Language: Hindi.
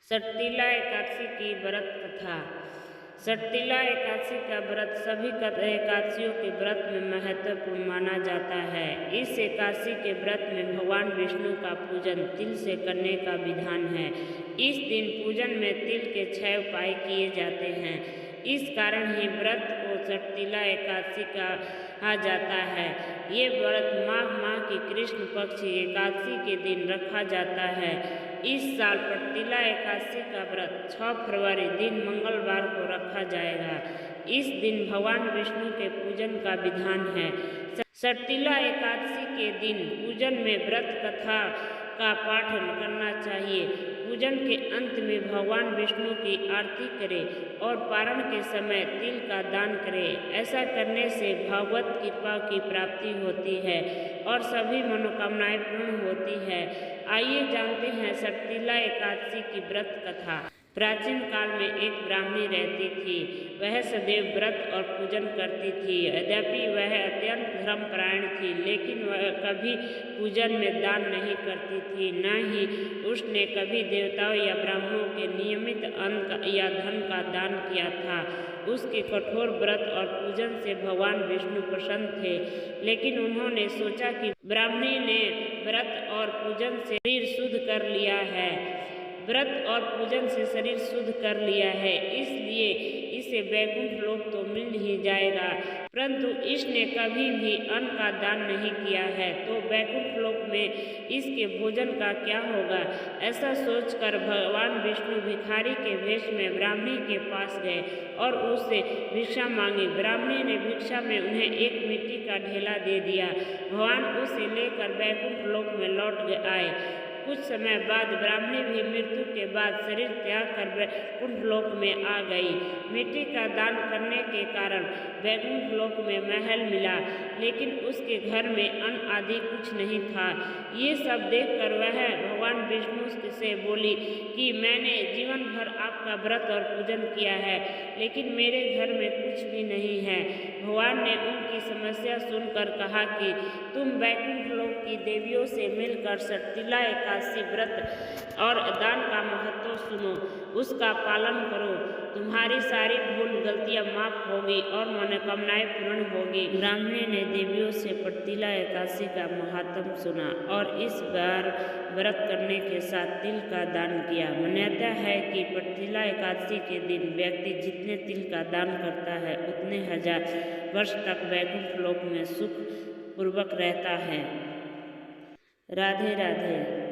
सटतिला एकादशी की व्रत कथा। सटतिला एकादशी का व्रत सभी एकादशियों के व्रत में महत्वपूर्ण माना जाता है। इस एकादशी के व्रत में भगवान विष्णु का पूजन तिल से करने का विधान है। इस दिन पूजन में तिल के 6 उपाय किए जाते हैं। इस कारण ही व्रत को सटतिला एकादशी कहा जाता है। ये व्रत माघ माह की कृष्ण पक्ष की एकादशी के दिन रखा जाता है। इस साल सटतिला एकादशी का व्रत 6 फरवरी दिन मंगलवार को रखा जाएगा। इस दिन भगवान विष्णु के पूजन का विधान है। सटतिला एकादशी के दिन पूजन में व्रत कथा का पाठ करना चाहिए। पूजन के अंत में भगवान विष्णु की आरती करें और पारण के समय तिल का दान करें। ऐसा करने से भगवत कृपा की प्राप्ति होती है और सभी मनोकामनाएं पूर्ण होती है। आइए जानते हैं सटतिला एकादशी की व्रत कथा। प्राचीन काल में एक ब्राह्मणी रहती थी। वह सदैव व्रत और पूजन करती थी। यद्यपि वह अत्यंत धर्मपरायण थी, लेकिन वह कभी पूजन में दान नहीं करती थी। न ही उसने कभी देवताओं या ब्राह्मणों के नियमित अन्न या धन का दान किया था। उसके कठोर व्रत और पूजन से भगवान विष्णु प्रसन्न थे, लेकिन उन्होंने सोचा कि ब्राह्मणी ने व्रत और पूजन से शरीर शुद्ध कर लिया है। व्रत और पूजन से शरीर शुद्ध कर लिया है, इसलिए इसे वैकुंठ लोक तो मिल ही जाएगा। परंतु इसने कभी भी अन्न का दान नहीं किया है, तो वैकुंठ लोक में इसके भोजन का क्या होगा। ऐसा सोचकर भगवान विष्णु भिखारी के वेश में ब्राह्मणी के पास गए और उससे भिक्षा मांगी। ब्राह्मणी ने भिक्षा में उन्हें एक मिट्टी का ढेला दे दिया। भगवान उसे लेकर वैकुंठ लोक में लौट आए। कुछ समय बाद ब्राह्मणी भी मृत्यु के बाद शरीर त्याग कर वैकुंठ लोक में आ गई। मिट्टी का दान करने के कारण वैकुंठ लोक में महल मिला, लेकिन उसके घर में अन्न आदि कुछ नहीं था। ये सब देखकर वह भगवान विष्णु से बोली कि मैंने जीवन भर आपका व्रत और पूजन किया है, लेकिन मेरे घर में कुछ भी नहीं है। भगवान ने उनकी समस्या सुनकर कहा कि तुम वैकुंठ लोक की देवियों से मिलकर सटतिला एकादशी व्रत और दान का महत्व सुनो, उसका पालन करो। तुम्हारी सारी भूल गलतियां माफ होगी और मनोकामनाएं पूर्ण होगी। ब्राह्मणी ने देवियों से सटतिला एकादशी का महात्म सुना और इस बार व्रत करने के साथ तिल का दान किया। मान्यता है कि सटतिला एकादशी के दिन व्यक्ति जितने तिल का दान करता है, उतने हजार वर्ष तक वैकुंठ लोक में सुख पूर्वक रहता है। राधे राधे।